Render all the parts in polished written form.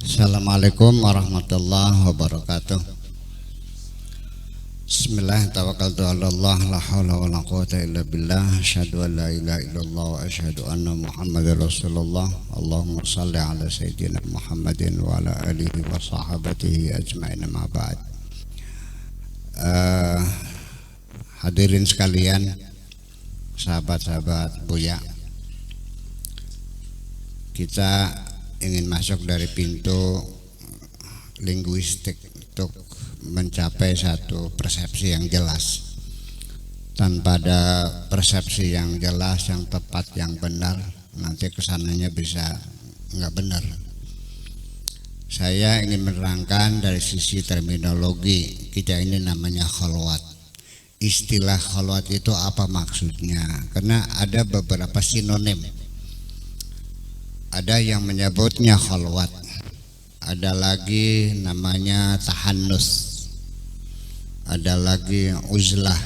Assalamualaikum warahmatullahi wabarakatuh. Bismillah, tawakkaltu 'ala Allah, la haula wala quwwata illa billah, asyhadu an la ilaha illallah wa asyhadu anna Muhammadar Rasulullah. Allahumma shalli ala sayyidina Muhammadin wa ala alihi wa sahabatihi ajmain, ma ba'd. Hadirin sekalian, sahabat-sahabat Buya, kita ingin masuk dari pintu linguistik untuk mencapai satu persepsi yang jelas. Tanpa ada persepsi yang jelas, yang tepat, yang benar, nanti kesananya bisa nggak benar. Saya ingin menerangkan dari sisi terminologi. Kita ini namanya khalwat. Istilah khalwat itu apa maksudnya? Karena ada beberapa sinonim. Ada yang menyebutnya khalwat, ada lagi namanya tahannus, ada lagi uzlah.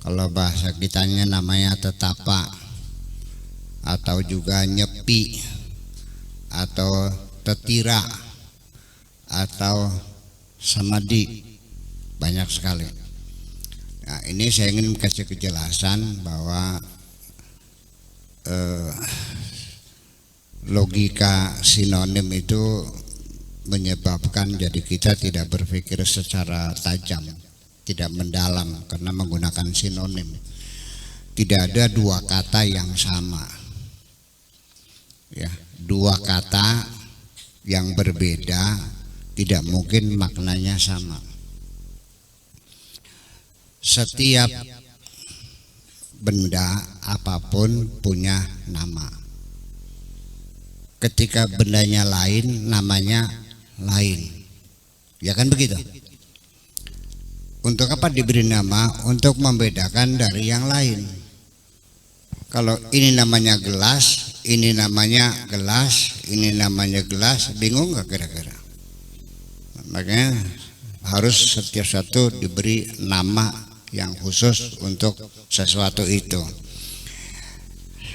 Kalau bahasa kitanya namanya tetapa, atau juga nyepi, atau tetira, atau samadi, banyak sekali. Nah, ini saya ingin kasih kejelasan bahwa logika sinonim itu menyebabkan jadi kita tidak berpikir secara tajam, tidak mendalam karena menggunakan sinonim. Tidak ada dua kata yang sama, ya, dua kata yang berbeda tidak mungkin maknanya sama. Setiap benda apapun punya nama. Ketika bendanya lain, namanya lain, ya kan begitu? Untuk apa diberi nama? Untuk membedakan dari yang lain. Kalau ini namanya gelas, ini namanya gelas, ini namanya gelas, bingung nggak kira-kira? Makanya harus setiap satu diberi nama yang khusus untuk sesuatu itu.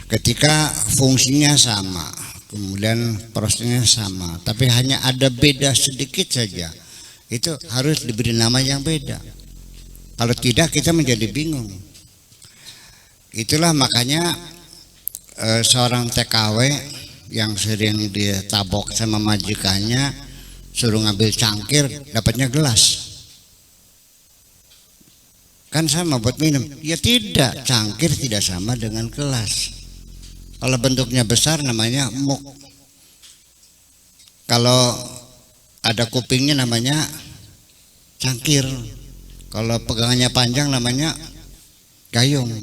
Ketika fungsinya sama, kemudian prosesnya sama, tapi hanya ada beda sedikit saja, itu harus diberi nama yang beda. Kalau tidak, kita menjadi bingung. Itulah makanya seorang TKW yang sering ditabok sama majikannya, suruh ngambil cangkir, dapatnya gelas. Kan sama buat minum? Ya tidak, cangkir tidak sama dengan gelas. Kalau bentuknya besar namanya muk. Kalau ada kupingnya namanya cangkir. Kalau pegangannya panjang namanya gayung.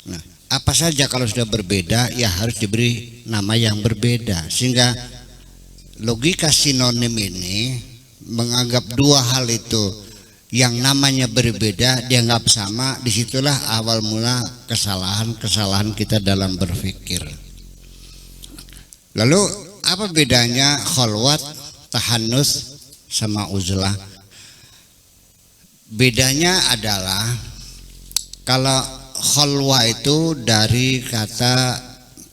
Nah, apa saja kalau sudah berbeda ya harus diberi nama yang berbeda. Sehingga logika sinonim ini menganggap dua hal itu yang namanya berbeda dianggap sama. Disitulah awal mula kesalahan kita dalam berpikir. Lalu apa bedanya khalwat, tahannus sama uzlah? Bedanya adalah kalau khalwa itu dari kata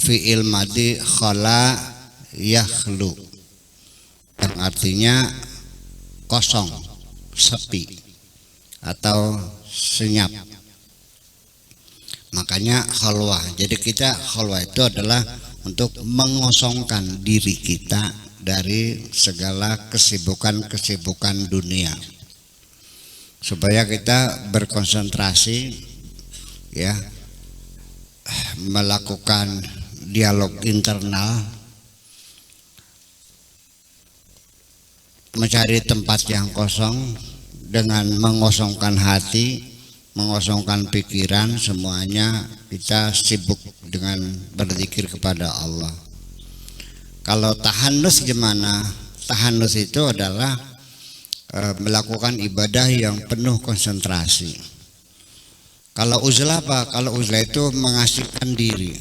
fi'il madhi khala yakhlu, yang artinya kosong, sepi atau senyap. Makanya khalwah. Jadi kita khalwah itu adalah untuk mengosongkan diri kita dari segala kesibukan-kesibukan dunia, supaya kita berkonsentrasi, ya, melakukan dialog internal, mencari tempat yang kosong dengan mengosongkan hati, mengosongkan pikiran, semuanya kita sibuk dengan berzikir kepada Allah. Kalau tahannus gimana? Tahannus itu adalah melakukan ibadah yang penuh konsentrasi. Kalau uzlah apa? Kalau uzlah itu mengasihkan diri.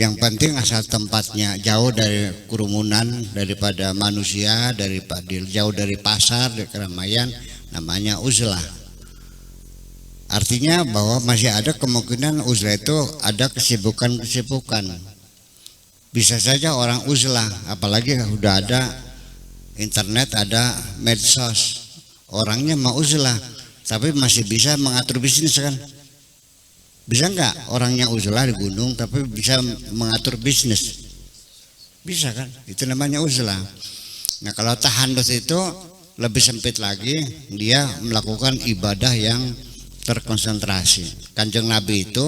Yang penting asal tempatnya jauh dari kerumunan, daripada manusia, jauh dari pasar, dari keramaian, namanya uzlah. Artinya bahwa masih ada kemungkinan uzlah itu ada kesibukan-kesibukan. Bisa saja orang uzlah, apalagi udah ada internet, ada medsos, orangnya mau uzlah tapi masih bisa mengatur bisnis kan. Bisa nggak orangnya uzlah di gunung tapi bisa mengatur bisnis? Bisa kan, itu namanya uzlah. Nah kalau tahandus itu lebih sempit lagi, dia melakukan ibadah yang terkonsentrasi. Kanjeng Nabi itu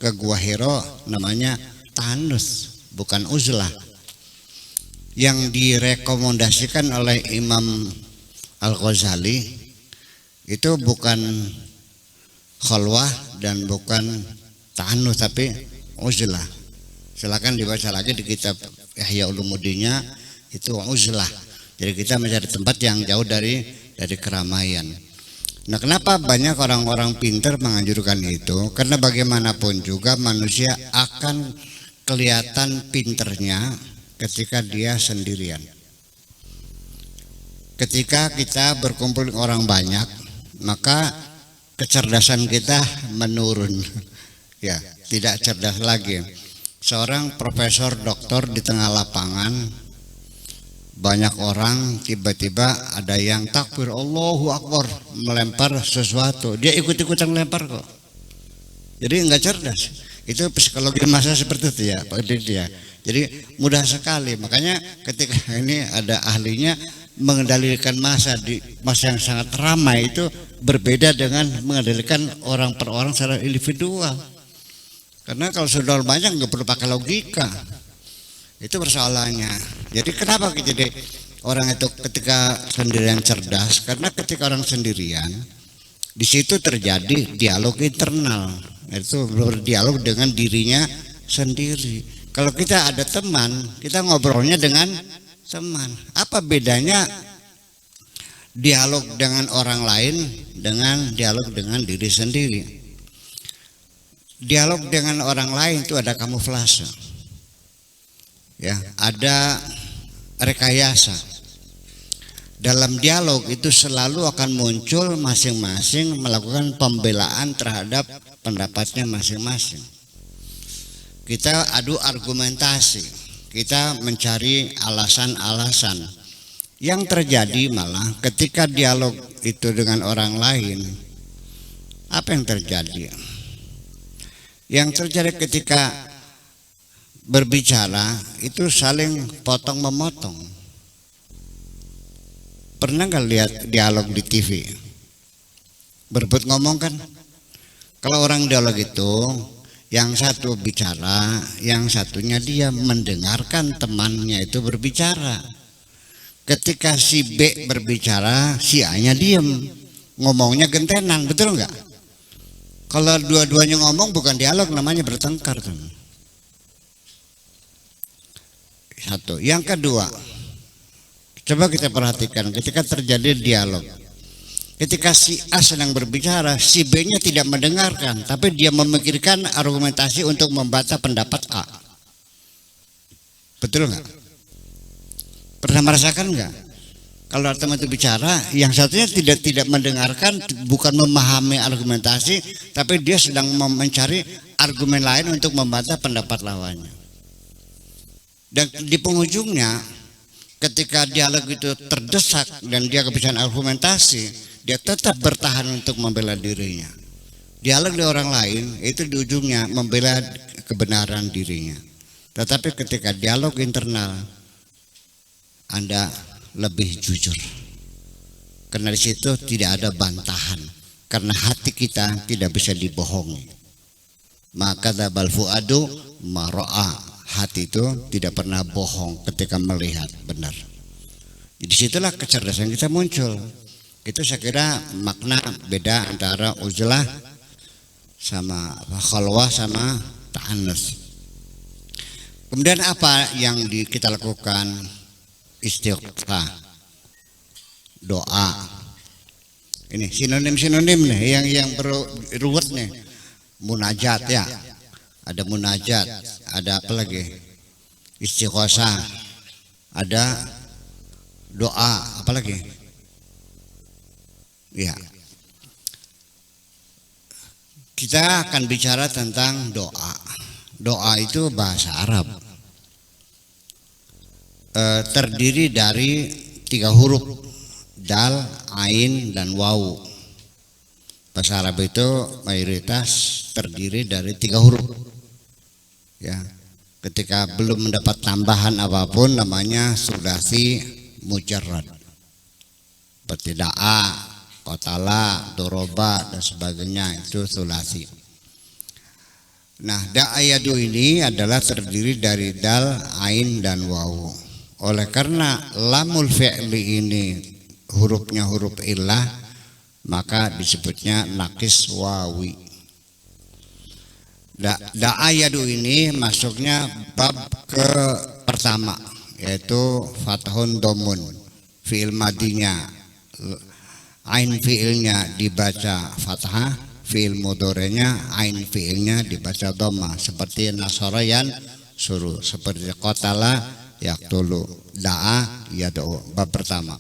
ke Gua Hiro namanya tahandus, bukan uzlah. Yang direkomendasikan oleh Imam Al-Ghazali itu bukan khalwah dan bukan tahandus tapi uzlah. Silakan dibaca lagi di kitab Ihya Ulumuddinnya, itu uzlah. Jadi kita mencari tempat yang jauh dari keramaian. Nah, kenapa banyak orang-orang pintar menganjurkan itu? Karena bagaimanapun juga manusia akan kelihatan pinternya ketika dia sendirian. Ketika kita berkumpul dengan orang banyak, maka kecerdasan kita menurun. Ya, tidak cerdas lagi. Seorang profesor doktor di tengah lapangan, banyak orang, tiba-tiba ada yang takbir Allahu Akbar, melempar sesuatu, dia ikut-ikutan melempar kok. Jadi enggak cerdas. Itu psikologi massa seperti itu ya Pak Didia. Jadi mudah sekali. Makanya ketika ini ada ahlinya, mengendalikan massa di masa yang sangat ramai itu berbeda dengan mengendalikan orang per orang secara individual. Karena kalau sudah banyak nggak perlu pakai logika. Itu persoalannya. Jadi kenapa jadi orang itu ketika sendirian cerdas? Karena ketika orang sendirian, di situ terjadi dialog internal. Itu berdialog dengan dirinya sendiri. Kalau kita ada teman, kita ngobrolnya dengan teman. Apa bedanya dialog dengan orang lain dengan dialog dengan diri sendiri? Dialog dengan orang lain itu ada kamuflase. Ya, ada rekayasa. Dalam dialog itu selalu akan muncul masing-masing melakukan pembelaan terhadap pendapatnya masing-masing. Kita adu argumentasi, kita mencari alasan-alasan. Yang terjadi malah ketika dialog itu dengan orang lain, apa yang terjadi? Yang terjadi ketika berbicara itu saling potong memotong. Pernah nggak lihat dialog di TV? Berebut ngomong kan? Kalau orang dialog itu, yang satu bicara, yang satunya dia mendengarkan temannya itu berbicara. Ketika si B berbicara, si A-nya diem, ngomongnya gentenan, betul nggak? Kalau dua-duanya ngomong bukan dialog, namanya bertengkar tuh. Satu. Yang kedua, coba kita perhatikan ketika terjadi dialog. Ketika si A sedang berbicara, si B-nya tidak mendengarkan, tapi dia memikirkan argumentasi untuk membantah pendapat A. Betul nggak? Pernah merasakan nggak? Kalau teman itu bicara, yang satunya tidak mendengarkan, bukan memahami argumentasi, tapi dia sedang mencari argumen lain untuk membantah pendapat lawannya. Dan di penghujungnya, ketika dialog itu terdesak dan dia kehabisan argumentasi, dia tetap bertahan untuk membela dirinya. Dialog di orang lain itu di ujungnya membela kebenaran dirinya. Tetapi ketika dialog internal, Anda lebih jujur. Karena di situ tidak ada bantahan. Karena hati kita tidak bisa dibohongi. Maka dzabal fuadu maro'a. Hati itu tidak pernah bohong ketika melihat benar. Di situlah kecerdasan kita muncul. Itu saya kira makna beda antara uzlah sama khalwah sama ta'annus. Kemudian apa yang kita lakukan? Istighfar, doa. Ini sinonim-sinonim nih yang beruwet nih. Munajat ya. Ada munajat, ada apa lagi? Istighosah. Ada doa, apa lagi? Ya. kita akan bicara tentang doa. Doa itu bahasa Arab, terdiri dari 3 huruf, dal, ain, dan waw. Bahasa Arab itu mayoritas terdiri dari 3 huruf. Ya, ketika belum mendapat tambahan apapun namanya sulasi mujarrad. Seperti da'a, qatala, doroba, dan sebagainya, itu sulasi. Nah, da'a yadu ini adalah terdiri dari dal, ain, dan waw. Oleh karena lamul fi'li ini hurufnya huruf illah, maka disebutnya nakis wawi. Da'a yadu ini masuknya bab ke pertama, yaitu fathun domun, fi'il madinya, ain fi'ilnya dibaca fathah, fi'il mudhari'nya ain fi'ilnya dibaca dhamma, seperti nasara yan suruh, seperti qatala yaqtulu, da'a yad'u, bab pertama.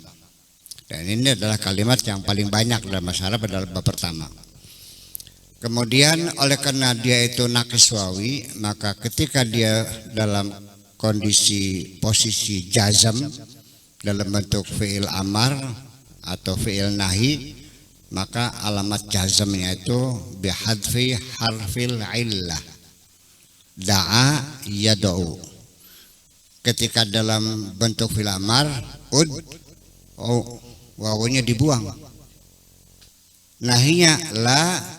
Dan ini adalah kalimat yang paling banyak dalam bahasa Arab adalah bab pertama. Kemudian oleh karena dia itu nakis wawi, maka ketika dia dalam kondisi posisi jazam dalam bentuk fi'il amar atau fi'il nahi, maka alamat jazamnya itu bihadfi harfil illah, da'a yad'u. Ketika dalam bentuk fi'il amar, wawunya dibuang, nahinya la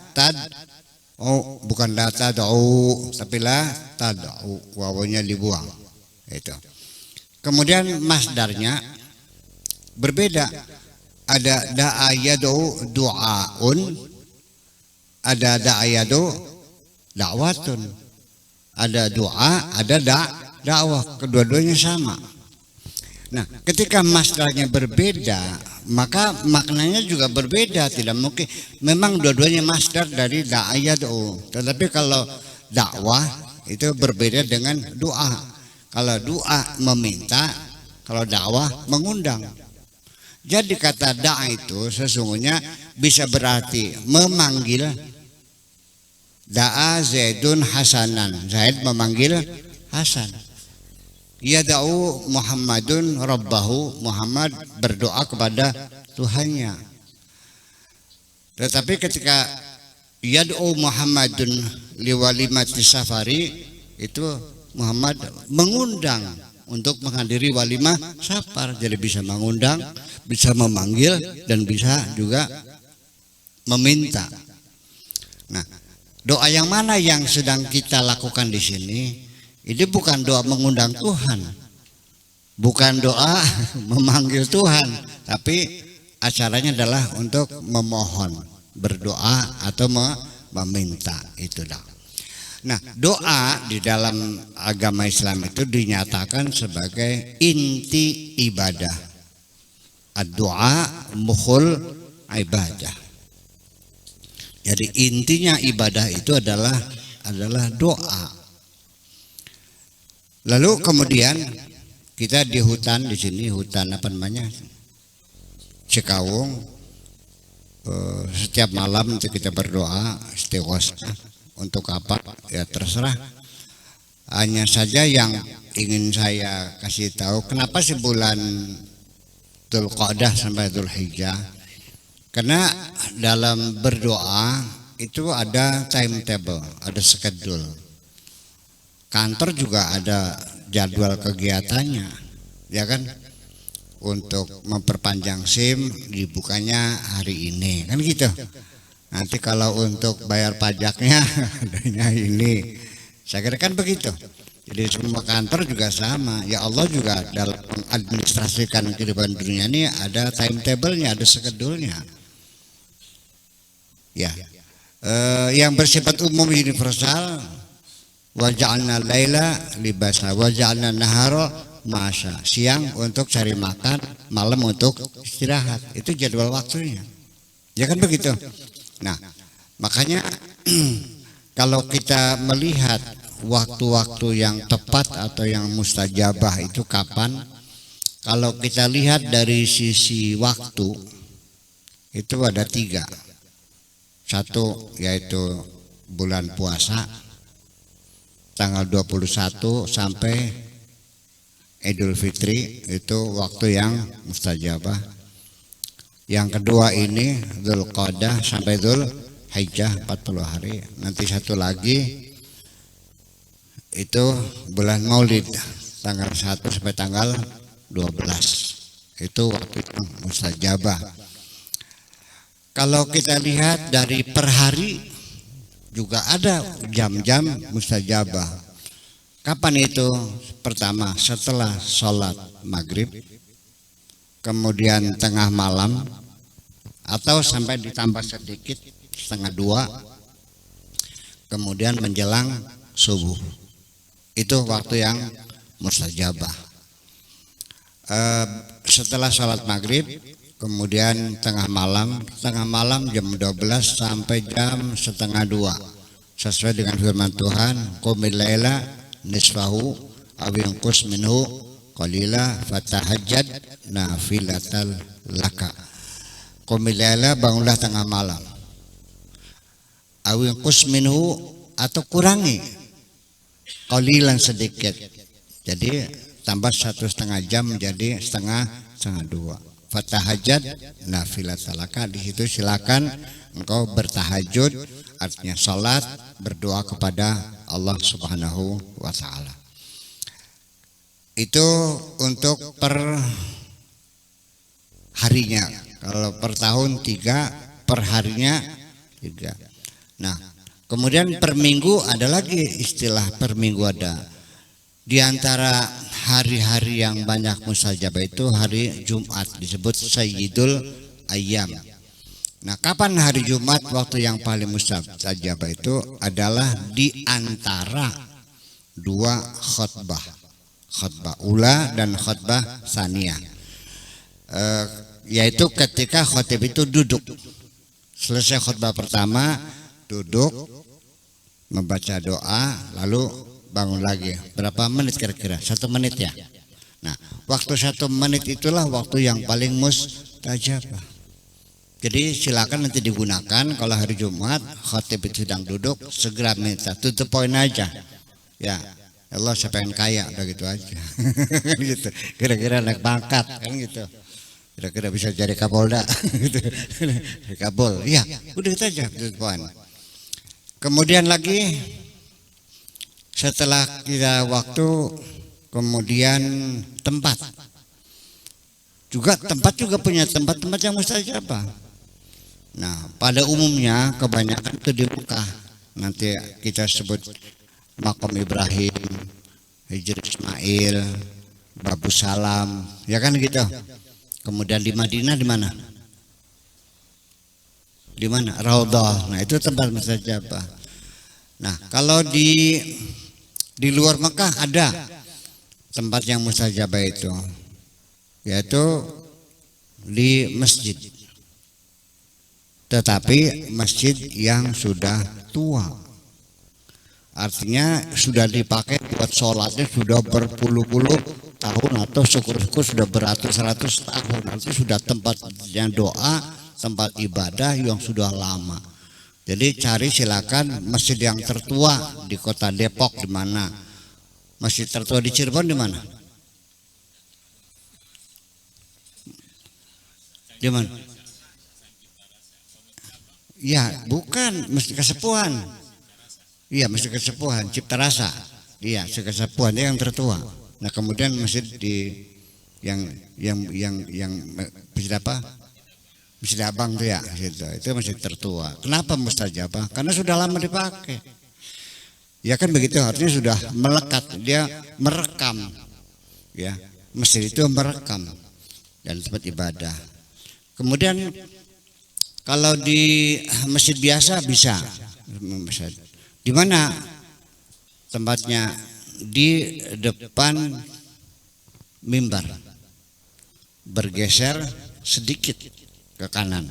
bukan la tad'u, tapi la tad'u, wawunya dibuang. Itu. Kemudian masdarnya berbeda. Ada da'a yad'u du'aun, ada da'a yad'u da'watun. Ada doa, ada dakwah, kedua-duanya sama. Nah, ketika masdarnya berbeda, maka maknanya juga berbeda. Tidak mungkin, memang dua-duanya masdar dari da'a yad'u, tetapi kalau dakwah itu berbeda dengan doa. Kalau doa meminta, kalau dakwah mengundang. Jadi kata da'a itu sesungguhnya bisa berarti memanggil. Da'a Zaidun Hasanan, Zaid memanggil Hasan. Yada'u Muhammadun Rabbahu, Muhammad berdoa kepada Tuhannya. Tetapi ketika yad'u Muhammadun liwalimati safari, itu Muhammad mengundang untuk menghadiri walimah safar. Jadi bisa mengundang, bisa memanggil, dan bisa juga meminta. Nah, doa yang mana yang sedang kita lakukan di sini? Ini bukan doa mengundang Tuhan, bukan doa memanggil Tuhan, tapi acaranya adalah untuk memohon, berdoa atau meminta. Itu dah. Nah, doa di dalam agama Islam itu dinyatakan sebagai inti ibadah. Ad-doa mukhul ibadah. Jadi intinya ibadah itu adalah doa. Lalu kemudian kita di hutan, di sini hutan apa namanya, Cikawung, setiap malam itu kita berdoa istighosah. Untuk apa? Ya terserah. Hanya saja yang ingin saya kasih tahu, kenapa sih bulan Dzulqa'dah sampai Dzulhijjah? Karena dalam berdoa itu ada timetable, ada schedule. Kantor juga ada jadwal kegiatannya, ya kan? Untuk memperpanjang SIM dibukanya hari ini, kan gitu. Nanti kalau untuk bayar pajaknya adanya ini. Saya kira kan begitu. Jadi semua kantor juga sama. Ya Allah juga dalam mengadministrasikan kehidupan dunia ini ada timetable-nya, ada schedule-nya. Ya. Yang bersifat umum universal, wa ja'alna laila libasa wa ja'alna nahara ma'asya. Siang untuk cari makan, malam untuk istirahat. Itu jadwal waktunya. Ya kan begitu. Nah, makanya kalau kita melihat waktu-waktu yang tepat atau yang mustajabah itu kapan? Kalau kita lihat dari sisi waktu itu ada 3. Satu yaitu bulan puasa tanggal 21 sampai Idul Fitri itu waktu yang mustajabah. Yang kedua ini Dzulqa'dah sampai Dzulhijjah 40 hari. Nanti satu lagi itu bulan Maulid tanggal 1 sampai tanggal 12. Itu waktu yang mustajabah. Kalau kita lihat dari per hari juga ada jam-jam mustajabah. Kapan itu? Pertama setelah sholat maghrib, kemudian tengah malam, atau sampai ditambah sedikit setengah 2, kemudian menjelang subuh. Itu waktu yang mustajabah. Setelah sholat maghrib, kemudian tengah malam jam 12 sampai jam setengah 2, sesuai dengan firman Tuhan, qumil laila nisfahu aw yanqus minhu qalila fatahajjad nafilatal laka. Qumil laila, bangunlah tengah malam, aw yanqus minhu, atau kurangi qalilan, sedikit, jadi tambah 1,5 jam menjadi setengah 2. Fatahajjad nafilatal laka, di situ silakan engkau bertahajud, artinya salat, berdoa kepada Allah Subhanahu wa ta'ala. Itu untuk per harinya. Kalau per tahun 3, per harinya 3. Nah, kemudian per minggu ada lagi istilah per minggu ada. Di antara hari-hari yang banyak mustajabah itu hari Jumat, disebut Sayyidul Ayyam. Nah, kapan hari Jumat waktu yang paling mustajabah itu adalah di antara 2 khutbah, khutbah ula dan khutbah tsaniyah. Yaitu ketika khotib itu duduk, selesai khutbah pertama duduk membaca doa, lalu bangun lagi. Berapa menit kira-kira? 1 menit ya. Nah, waktu 1 menit itulah waktu yang paling mustajabah. Jadi silakan nanti digunakan kalau hari Jumat khatib itu sedang duduk, segera minta, tutup poin aja. Ya, Allah saya pengen kaya, udah gitu aja. Gitu. Kira-kira naik pangkat kan gitu. Kira-kira bisa jadi Kapolda gitu. Kabul. Iya, udah itu aja, tutup poin. Kemudian lagi setelah kita waktu, kemudian tempat. Tempat juga punya tempat-tempat yang mustajabah. Nah, pada umumnya kebanyakan itu di Mekah. Nanti kita sebut Maqam Ibrahim, Hijr Ismail, Babu Salam, ya kan gitu. Kemudian di Madinah di mana? Di mana? Raudhah. Nah, itu tempat mustajabah. Nah, kalau di luar Mekah ada tempat yang mustajabah itu, yaitu di masjid. Tetapi masjid yang sudah tua, artinya sudah dipakai buat sholatnya sudah berpuluh-puluh tahun, atau syukur-syukur sudah beratus-ratus tahun. Artinya sudah tempat yang doa, tempat ibadah yang sudah lama. Jadi cari silakan masjid yang tertua di kota Depok di mana? Masjid tertua di Cirebon di mana? Di mana? Ya, bukan Masjid Kasepuhan. Iya, Masjid Kasepuhan, Cipta Rasa. Iya, Masjid Kasepuhan dia yang tertua. Nah, kemudian masjid di yang masjid apa? Masjid Abang tuh ya, gitu. Itu masjid tertua. Kenapa mustajabah? Karena sudah lama dipakai. Ya kan begitu, artinya sudah melekat, dia merekam. Ya, masjid itu merekam dan tempat ibadah. Kemudian kalau di masjid biasa bisa. Di mana tempatnya? Di depan mimbar. Bergeser sedikit ke kanan.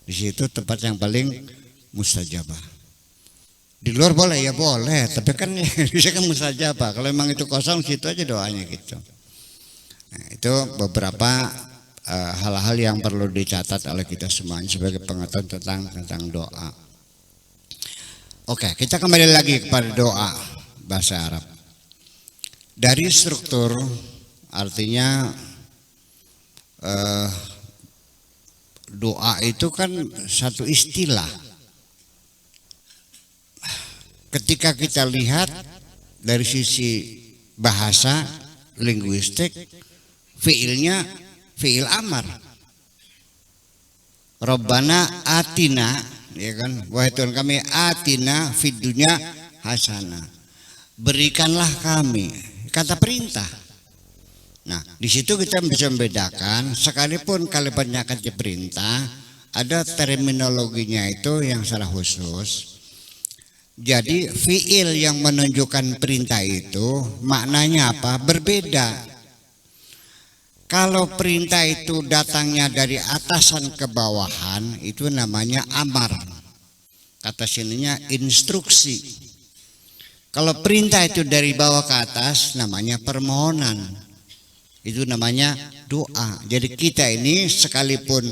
Di situ tempat yang paling mustajabah. Di luar boleh ya boleh, tapi kan bisa kan mustajabah. Kalau memang itu kosong, situ aja doanya gitu. Nah, itu beberapa hal-hal yang perlu dicatat oleh kita semuanya sebagai pengetahuan tentang doa. Oke, kita kembali lagi kepada doa bahasa Arab. Dari struktur artinya doa itu kan satu istilah. Ketika kita lihat dari sisi bahasa linguistik, fiilnya fiil amar. Rabbana atina, ya kan, wahai Tuhan kami, atina fid dunya hasanah, berikanlah kami, kata perintah. Nah, di situ kita bisa membedakan, sekalipun kalimatnya kata perintah, ada terminologinya itu yang salah khusus. Jadi fiil yang menunjukkan perintah itu maknanya apa? Berbeda. Kalau perintah itu datangnya dari atasan ke bawahan, itu namanya amar. Kata sininya instruksi. Kalau perintah itu dari bawah ke atas, namanya permohonan. Itu namanya doa. Jadi kita ini sekalipun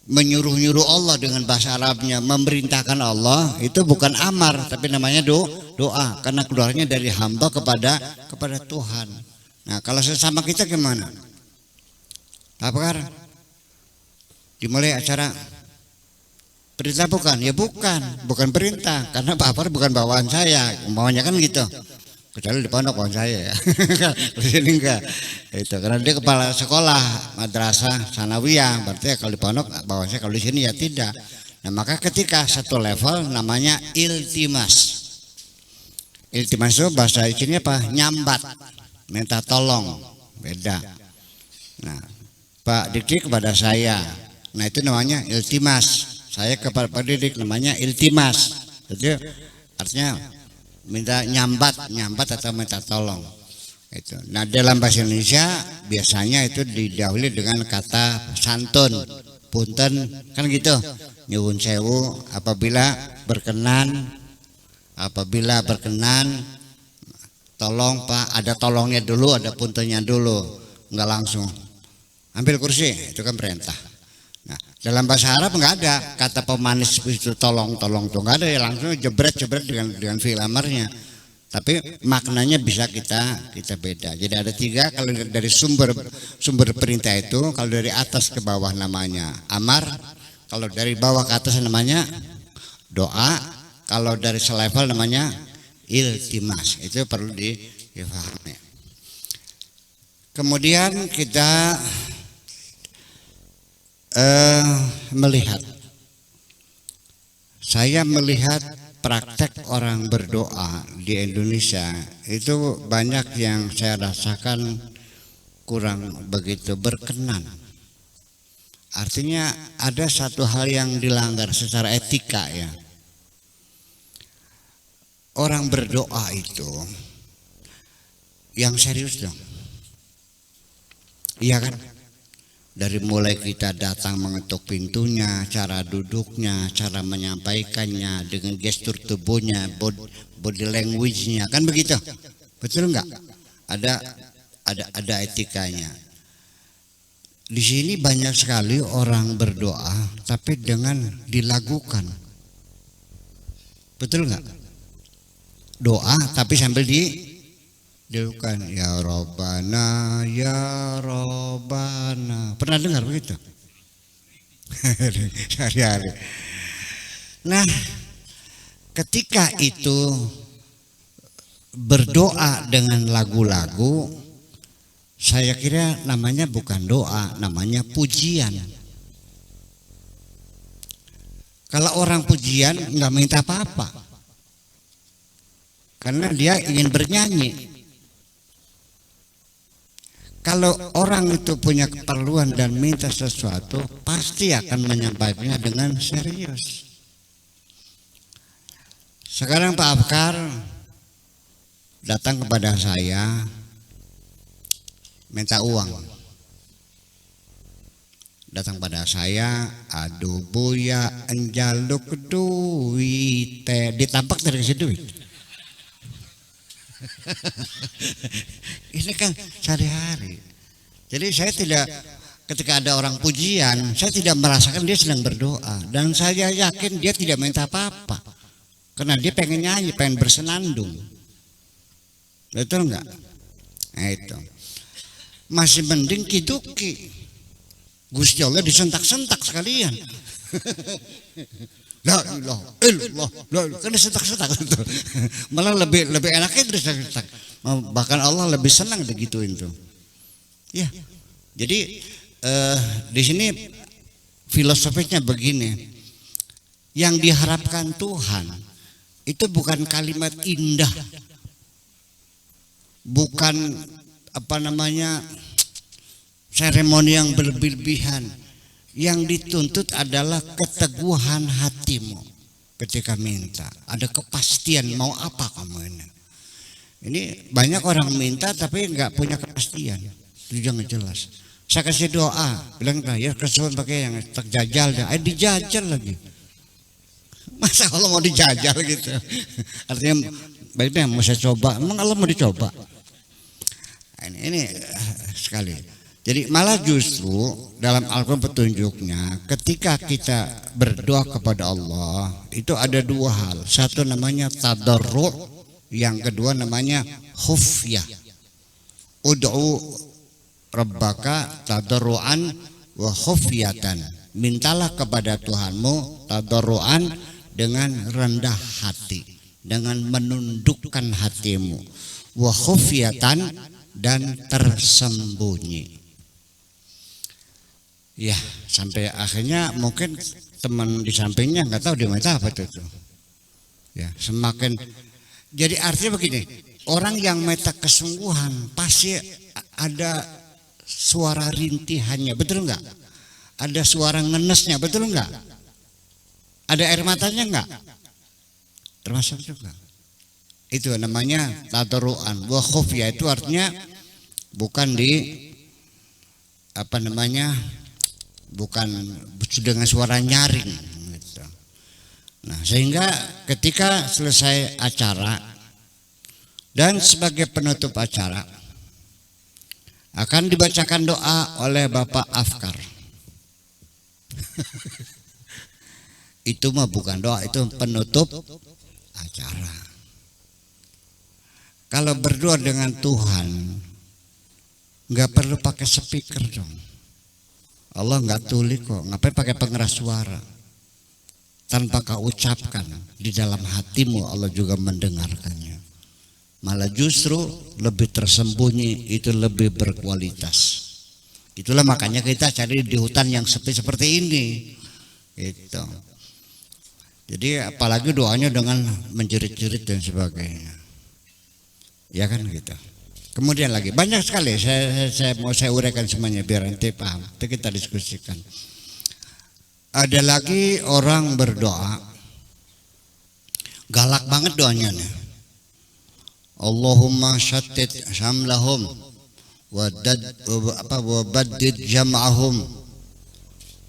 menyuruh-nyuruh Allah dengan bahasa Arabnya, memerintahkan Allah, itu bukan amar, tapi namanya doa. Karena keluarnya dari hamba kepada Tuhan. Nah, kalau sesama kita gimana? Apakah dimulai acara perintah bukan? Ya bukan perintah, karena Pak Apar bukan bawaan saya, maunya kan gitu. Kecuali di pondok bawaan saya ya. Di sini enggak. Itu karena dia kepala sekolah madrasah sanawiyah, berarti kalau di pondok bawaan saya, kalau di sini ya tidak. Nah, maka ketika satu level namanya iltimas. Iltimas itu bahasa isinya apa? Nyambat. Minta tolong, beda. Nah, Pak Dik kepada saya, nah itu namanya iltimas. Saya kepada Pak Dik namanya iltimas. Jadi artinya minta nyambat atau minta tolong. Itu. Nah, dalam bahasa Indonesia biasanya itu didahului dengan kata santun, punten, kan gitu. Nyuwun sewu apabila berkenan, tolong Pak, ada tolongnya dulu, ada puntennya dulu, enggak langsung ambil kursi, itu kan perintah. Nah, dalam bahasa Arab enggak ada kata pemanis itu tolong tuh enggak ada, ya langsung jebret dengan fi'il amarnya. Tapi maknanya bisa kita beda. Jadi ada tiga, kalau dari sumber perintah itu, kalau dari atas ke bawah namanya amar, kalau dari bawah ke atas namanya doa, kalau dari selevel namanya iltimas. Itu perlu difahami. Kemudian kita melihat, saya melihat praktek orang berdoa di Indonesia itu banyak yang saya rasakan kurang begitu berkenan. Artinya ada satu hal yang dilanggar secara etika ya. Orang berdoa itu yang serius dong. Iya kan? Dari mulai kita datang mengetuk pintunya, cara duduknya, cara menyampaikannya, dengan gestur tubuhnya, body language-nya, kan begitu? Betul enggak? Ada etikanya. Di sini banyak sekali orang berdoa tapi dengan dilagukan. Betul enggak? Doa tapi sambil dilakukan, ya Robbana, ya Robbana. Pernah dengar begitu? Sehari-hari. Nah, ketika itu berdoa dengan lagu-lagu, saya kira namanya bukan doa, namanya pujian. Kalau orang pujian nggak minta apa-apa, karena dia ingin bernyanyi. Kalau orang itu punya keperluan dan minta sesuatu, pasti akan menyampaikannya dengan serius. Sekarang Pak Afkar datang kepada saya minta uang. Datang pada saya, aduh buya enjaluk duit, ditampak dari kasih duit. Ini kan sehari-hari. Jadi saya tidak, ketika ada orang pujian, saya tidak merasakan dia sedang berdoa, dan saya yakin dia tidak minta apa-apa. karena dia pengen nyanyi, pengen bersenandung. Betul nggak? Nah itu masih mending kiduki, Gusti Allah disentak-sentak sekalian. La ilaha illallah, kan disentak-sentak itu. Malah lebih enaknya disentak-sentak. Bahkan Allah lebih senang digituin tuh. Ya, jadi di sini filosofinya begini, yang diharapkan Tuhan itu bukan kalimat indah, bukan seremoni yang berlebihan. Yang dituntut adalah keteguhan hatimu ketika minta, ada kepastian mau apa kamu ini. Ini banyak orang minta tapi nggak punya kepastian, itu jangan jelas. Saya kasih doa, bilang ya kesulitan pakai yang terjajal, dijajal lagi. Masa Allah mau dijajal gitu? Artinya baiknya mau saya coba, emang Allah mau dicoba? Ini sekali. Jadi malah justru dalam Al-Quran petunjuknya ketika kita berdoa kepada Allah itu ada dua hal. Satu namanya tadarru', yang kedua namanya khufyah. Ud'u rabbaka tadarru'an wa khufyatan. Mintalah kepada Tuhanmu tadarru'an dengan rendah hati, dengan menundukkan hatimu, wa khufyatan dan tersembunyi. Ya, sampai akhirnya mungkin teman di sampingnya nggak tahu dia minta apa itu. Ya, semakin jadi artinya begini, orang yang minta kesungguhan pasti ada suara rintihannya, betul nggak? Ada suara ngenesnya, betul nggak? Ada air matanya nggak? Termasuk juga. Itu namanya tadarruan. Wa khufya itu artinya bukan bukan dengan suara nyaring gitu. Nah, sehingga ketika selesai acara dan sebagai penutup acara akan dibacakan doa oleh Bapak Afkar. Itu mah bukan doa, itu penutup acara. Kalau berdoa dengan Tuhan nggak perlu pakai speaker dong. Allah nggak tuli kok, ngapain pakai pengeras suara? Tanpa kau ucapkan di dalam hatimu, Allah juga mendengarkannya. Malah justru lebih tersembunyi, itu lebih berkualitas. Itulah makanya kita cari di hutan yang sepi seperti ini. Itu. Jadi apalagi doanya dengan menjerit-jerit dan sebagainya. Ya kan gitu. Kemudian lagi banyak sekali saya mau uraikan semuanya biar nanti paham. Nanti kita diskusikan. Ada lagi orang berdoa galak banget doanya nih. Allahumma syattit syamlahum wa baddid jam'ahum.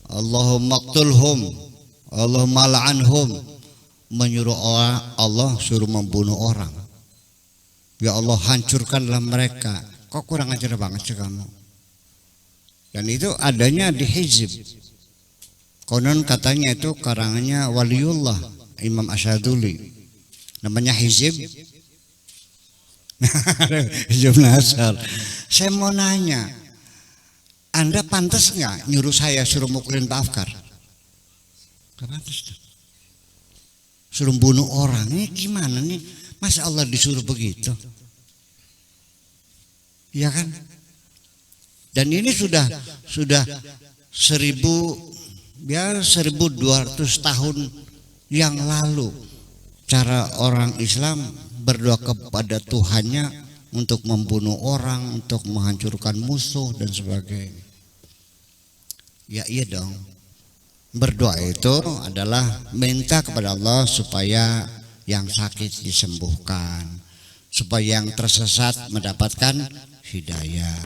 Allahumma qtulhum. Allahumma la'anhum. Menyuruh Allah suruh membunuh orang. Ya Allah, hancurkanlah mereka. Kok kurang ajar banget sih kamu? Dan itu adanya di Hizb. Konon katanya itu karangannya Waliullah Imam Asyaduli. Namanya Hizb. Hizb Nasar. Saya mau nanya, Anda pantas nggak nyuruh saya suruh mukulin Pak Afkar? Gak pantas tuh. Suruh bunuh orang, ini gimana nih? Masa Allah disuruh begitu? Ya kan? Dan ini sudah 1200 tahun yang lalu cara orang Islam berdoa kepada Tuhannya untuk membunuh orang, untuk menghancurkan musuh dan sebagainya. Ya iya dong. Berdoa itu adalah minta kepada Allah supaya yang sakit disembuhkan, supaya yang tersesat mendapatkan hidayah,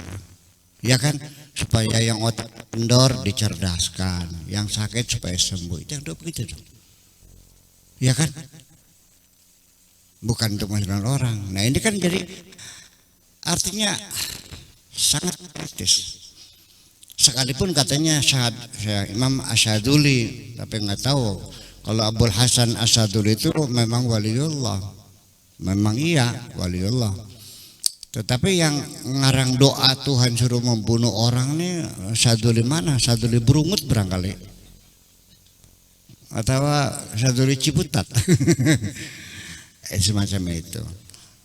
ya kan? Supaya yang otak kendor dicerdaskan, yang sakit supaya sembuh. Itu yang doa begitu, ya kan? Bukan untuk masalah orang. Nah ini kan jadi artinya sangat kritis. Sekalipun katanya Imam Asyaduli, tapi nggak tahu Kalau Abul Hasan Asaduli itu memang waliullah, memang iya waliullah. Tetapi yang ngarang doa Tuhan suruh membunuh orang nih Saduli mana? Saduli Berungut barangkali, atau Saduli Ciputat. Semacam itu.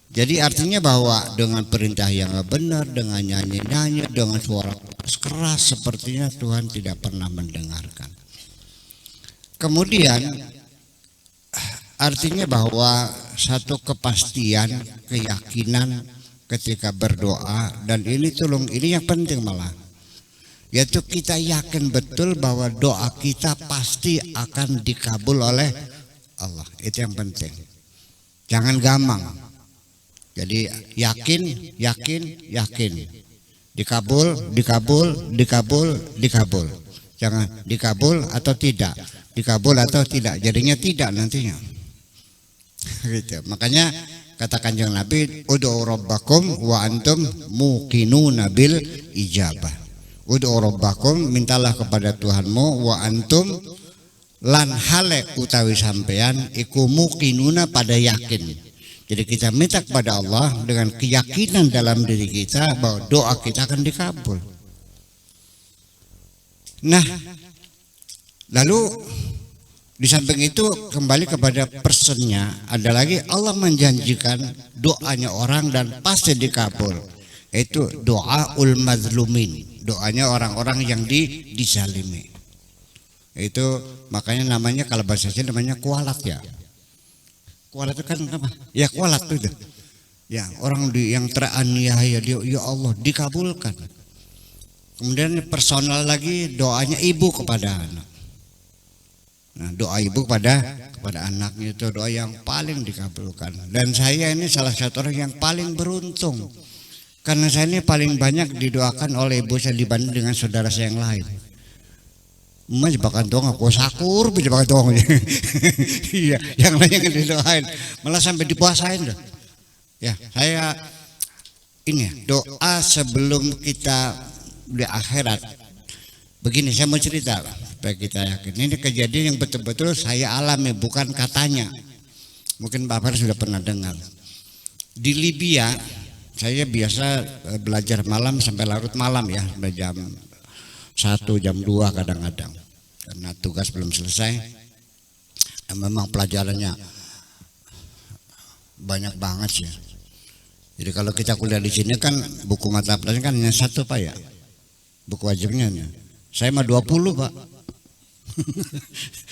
Jadi artinya bahwa dengan perintah yang benar, dengan nyanyi-nyanyi, dengan suara keras, sepertinya Tuhan tidak pernah mendengarkan. Kemudian artinya bahwa satu kepastian, keyakinan ketika berdoa, dan ini yang penting malah, yaitu kita yakin betul bahwa doa kita pasti akan dikabul oleh Allah. Itu yang penting. Jangan gampang. Jadi yakin. Dikabul. Jangan dikabul atau tidak. Dikabul atau tidak. Jadinya tidak nantinya. Gitu. Makanya kata Kanjeng Nabi, ud'u rabbakum wa antum muqinuna bil ijabah. Ud'u rabbakum, mintalah kepada Tuhanmu, wa antum lan hale utawi sampean iku muqinuna, pada yakin. Jadi kita minta kepada Allah dengan keyakinan dalam diri kita bahwa doa kita akan dikabul. Nah, lalu di samping itu kembali kepada personnya, ada lagi Allah menjanjikan doanya orang dan pasti dikabul. Itu doaul mazlumin, doanya orang-orang yang dizalimi. Itu makanya namanya kalau bahasa Jawa namanya kualat ya. Kualat itu kan apa? Ya kualat itu. Ya orang yang teraniaya dia, ya Allah dikabulkan. Kemudian personal lagi doanya ibu kepada anak. Nah, doa ibu kepada anaknya itu doa yang paling dikabulkan. Dan saya ini salah satu orang yang paling beruntung, karena saya ini paling banyak didoakan oleh ibu saya dibanding dengan saudara saya yang lain. Mas bahkan doang aku sakur, bahkan doang. Iya, yang lainnya kan didoain, malah sampai dipuasain dah. Ya, saya ini doa sebelum kita di akhirat. Begini, saya mau cerita supaya kita yakin. Ini kejadian yang betul-betul saya alami, bukan katanya. Mungkin Pak Far sudah pernah dengar. Di Libya, saya biasa belajar malam sampai larut malam ya, sampai jam 1, jam 2 kadang-kadang. Karena tugas belum selesai. Dan memang pelajarannya banyak banget sih. Jadi kalau kita kuliah di sini kan buku mata pelajaran kan hanya 1 Pak ya. Buku wajibnya. Saya mah 20 Pak.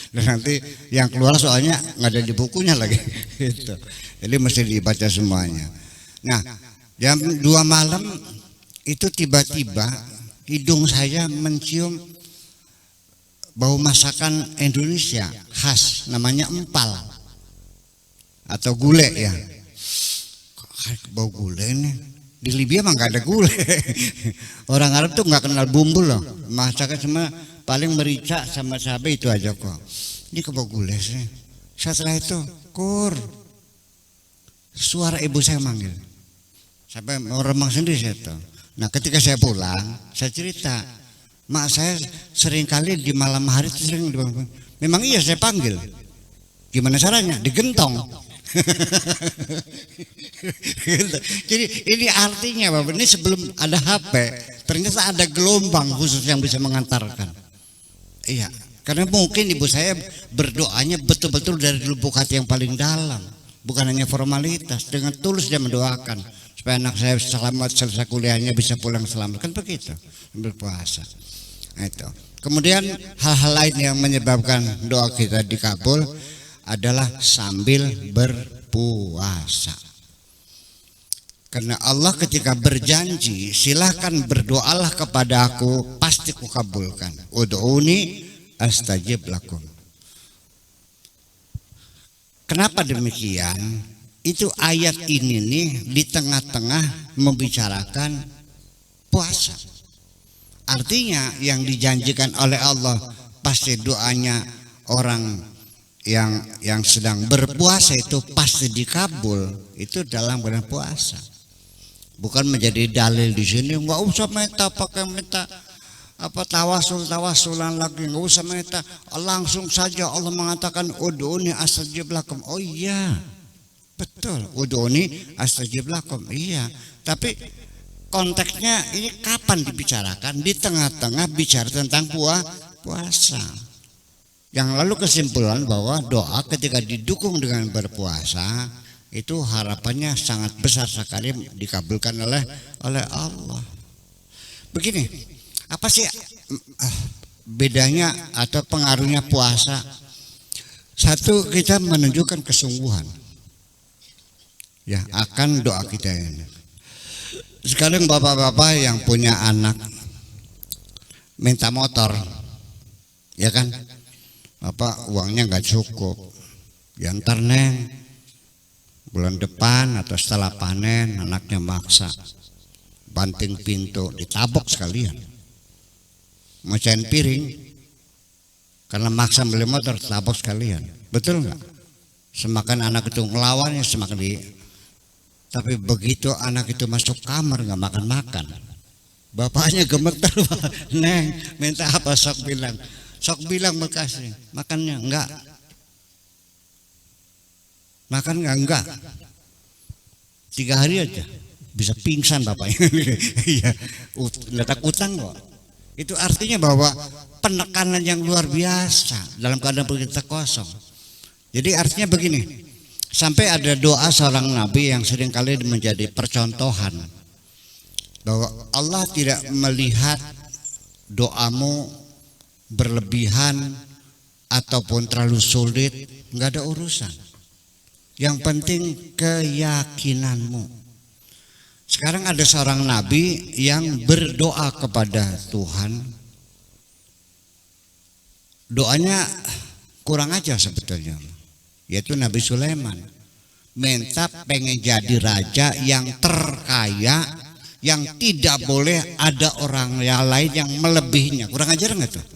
Dan nanti yang keluar soalnya nggak ada di bukunya lagi. Gitu. Jadi mesti dibaca semuanya. Nah, jam 2 malam itu tiba-tiba hidung saya mencium bau masakan Indonesia khas, namanya empal atau gulai ya. Bau gulai nih. Di Libya mah nggak ada gulai. Orang Arab tuh nggak kenal bumbu loh. Masakan semua paling merica sama cabai itu aja kok. Ini ke bau gulai sih. Setelah itu, suara ibu saya manggil. Sampai mau remang sendiri saya tahu. Nah, ketika saya pulang, saya cerita, mak saya sering kali di malam hari itu sering dibangun. Memang iya saya panggil. Gimana caranya? Digentong. Jadi ini artinya Bapak, ini sebelum ada HP ternyata ada gelombang khusus yang bisa mengantarkan. Iya, karena mungkin ibu saya berdoanya betul-betul dari lubuk hati yang paling dalam, bukan hanya formalitas, dengan tulus dia mendoakan supaya anak saya selamat selesai kuliahnya, bisa pulang selamat, kan begitu berpuasa. Nah, itu. Kemudian hal-hal lain yang menyebabkan doa kita dikabul adalah sambil berpuasa. Karena Allah ketika berjanji, silahkan berdoalah kepada aku, pasti kukabulkan. Ud'uni astajib lakum. Kenapa demikian? Itu ayat ini nih di tengah-tengah membicarakan puasa. Artinya yang dijanjikan oleh Allah pasti doanya orang yang sedang berpuasa itu pasti dikabul, itu dalam bulan puasa. Bukan menjadi dalil di sini nggak usah minta, pakai minta apa tawasulan lagi, nggak usah minta, langsung saja Allah mengatakan ud'uni astajib lakum. Oh iya, betul, ud'uni astajib lakum. Iya, tapi konteksnya ini kapan dibicarakan? Di tengah-tengah bicara tentang puasa. Yang lalu kesimpulan bahwa doa ketika didukung dengan berpuasa itu harapannya sangat besar sekali dikabulkan oleh Allah. Begini, apa sih bedanya atau pengaruhnya puasa? Satu, kita menunjukkan kesungguhan ya akan doa kita ini. Sekarang bapak-bapak yang punya anak minta motor, ya kan? Bapak uangnya nggak cukup, ya ntar neng bulan depan atau setelah panen anaknya maksa banting pintu ditabok sekalian, mecahin piring karena maksa beli motor, tabok sekalian. Betul nggak? Semakin anak itu ngelawannya semakin tapi begitu anak itu masuk kamar nggak makan, bapaknya gemeter. Neng minta apa, sok bilang makasih. Makannya enggak, makan enggak. 3 hari aja bisa pingsan bapaknya. Iya, letak utang kok. Itu artinya bahwa penekanan yang luar biasa dalam keadaan kita kosong. Jadi artinya begini, sampai ada doa seorang nabi yang seringkali menjadi percontohan bahwa Allah tidak melihat doamu berlebihan ataupun terlalu sulit, nggak ada urusan. Yang penting keyakinanmu. Sekarang ada seorang nabi yang berdoa kepada Tuhan. Doanya kurang aja sebetulnya, yaitu Nabi Sulaiman. Minta pengen jadi raja yang terkaya, yang tidak boleh ada orang yang lain yang melebihinya. Kurang ajar nggak tuh?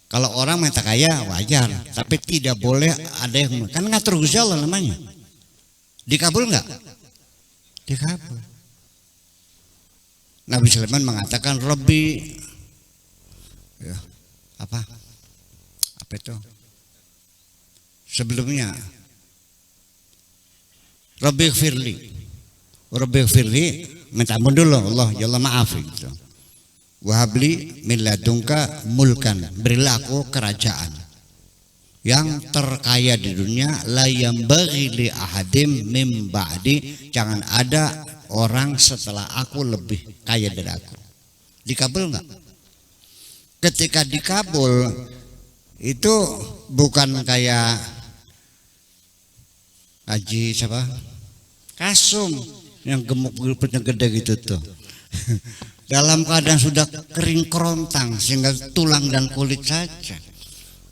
Kalau orang minta kaya wajar, tapi tidak boleh ada yang, kan ngatur Gusti Allah namanya. Dikabul nggak? Dikabul. Nabi Sulaiman mengatakan Rabbi, ya, apa itu? Sebelumnya Rabbi firli, minta ampun dulu Allah, ya Allah maaf gitu. Wahabli min ladunka mulkan, berilah aku kerajaan yang terkaya di dunia, la yambaghi li ahadim mim ba'di, jangan ada orang setelah aku lebih kaya dari aku. Dikabul enggak? Ketika dikabul itu bukan kayak Haji siapa? Kasum yang gemuk-gemuknya gede gitu tuh. Dalam keadaan sudah kering kerontang sehingga tulang dan kulit saja.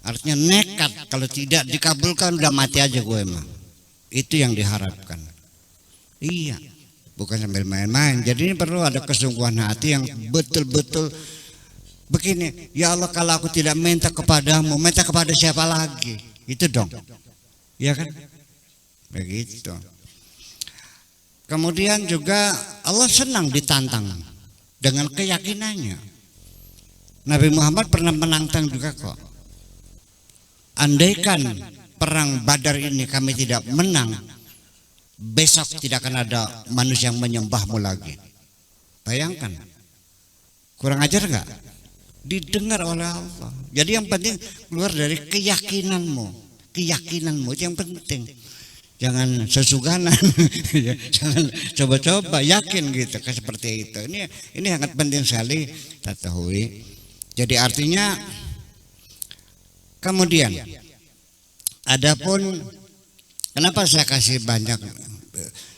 Artinya nekat, kalau tidak dikabulkan udah mati aja gue emang. Itu yang diharapkan. Iya, bukan sambil main-main. Jadi ini perlu ada kesungguhan hati yang betul-betul begini. Ya Allah, kalau aku tidak minta kepadamu, minta kepada siapa lagi? Itu dong. Iya kan? Begitu. Kemudian juga Allah senang ditantang dengan keyakinannya. Nabi Muhammad pernah menantang juga kok. Andaikan perang Badar ini kami tidak menang, besok tidak akan ada manusia yang menyembahmu lagi. Bayangkan, kurang ajar nggak? Didengar oleh Allah. Jadi yang penting keluar dari keyakinanmu itu yang penting. Jangan sesuganan, jangan coba-coba, yakin gitu seperti itu. Ini sangat penting sekali kita ketahui. Jadi artinya kemudian adapun kenapa saya kasih banyak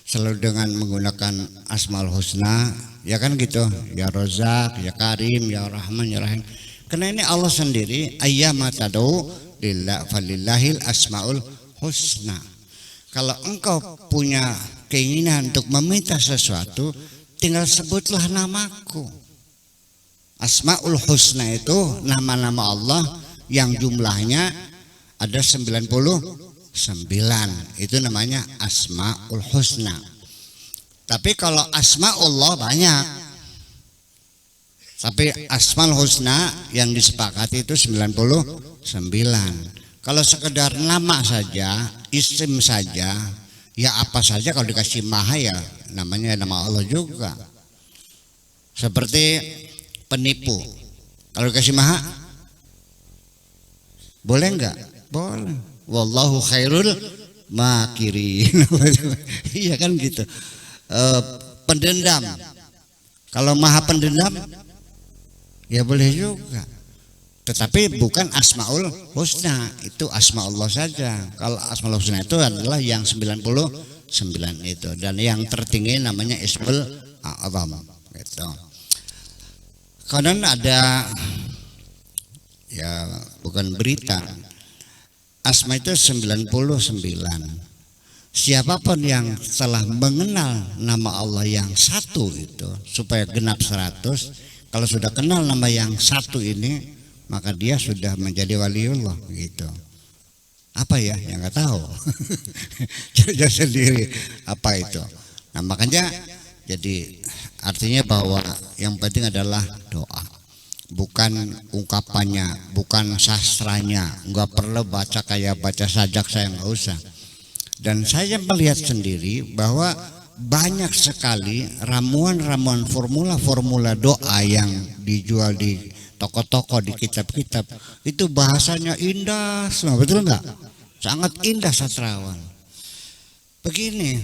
selalu dengan menggunakan Asmaul Husna, ya kan gitu, ya Rozak, ya Karim, ya Rahman, ya Rahim. Karena ini Allah sendiri, ayyama tad'u falillahil asmaul husna. Kalau engkau punya keinginan untuk meminta sesuatu, tinggal sebutlah namaku. Asmaul Husna itu nama-nama Allah yang jumlahnya ada 99. Itu namanya Asmaul Husna. Tapi kalau Asmaullah banyak. Tapi Asmaul Husna yang disepakati itu 99. Kalau sekedar nama saja, isim saja, ya apa saja kalau dikasih maha ya namanya nama Allah juga. Seperti penipu, kalau dikasih maha boleh enggak? Boleh. Wallahu khairul makirin. Iya kan gitu. Pendendam, kalau maha pendendam ya boleh juga. Tetapi bukan Asmaul Husna, itu Asma Allah saja. Kalau Asmaul Husna itu adalah yang 99 itu, dan yang tertinggi namanya Ismul A'zam gitu. Kadang ada ya bukan berita, Asma itu 99. Siapapun yang telah mengenal nama Allah yang satu itu supaya genap 100, kalau sudah kenal nama yang satu ini maka dia sudah menjadi waliullah gitu. Apa ya? Yang nggak tahu. Jadi sendiri apa itu. Nah makanya jadi artinya bahwa yang penting adalah doa, bukan ungkapannya, bukan sastranya. Nggak perlu baca kayak baca sajak, saya nggak usah. Dan saya melihat sendiri bahwa banyak sekali ramuan-ramuan formula-formula doa yang dijual di toko-toko, di kitab-kitab, itu bahasanya indah semua, betul enggak? Sangat indah, sastrawan. Begini,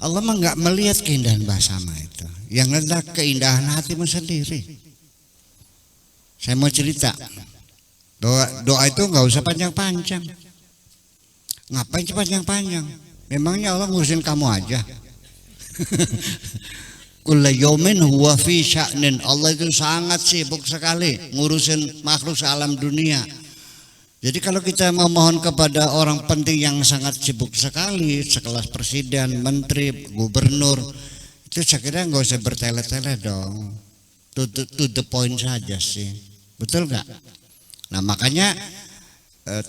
Allah mah enggak melihat keindahan bahasa itu, yang ada keindahan hatimu sendiri. Saya mau cerita, doa itu enggak usah panjang-panjang. Ngapain panjang-panjang? Memangnya Allah ngurusin kamu aja? Kulla yaumin huwa fi sya'nin. Allah itu sangat sibuk sekali ngurusin makhluk alam dunia. Jadi kalau kita memohon kepada orang penting yang sangat sibuk sekali, sekelas presiden, menteri, gubernur, itu saya kira nggak usah bertele-tele dong. To the point saja sih, betul nggak? Nah makanya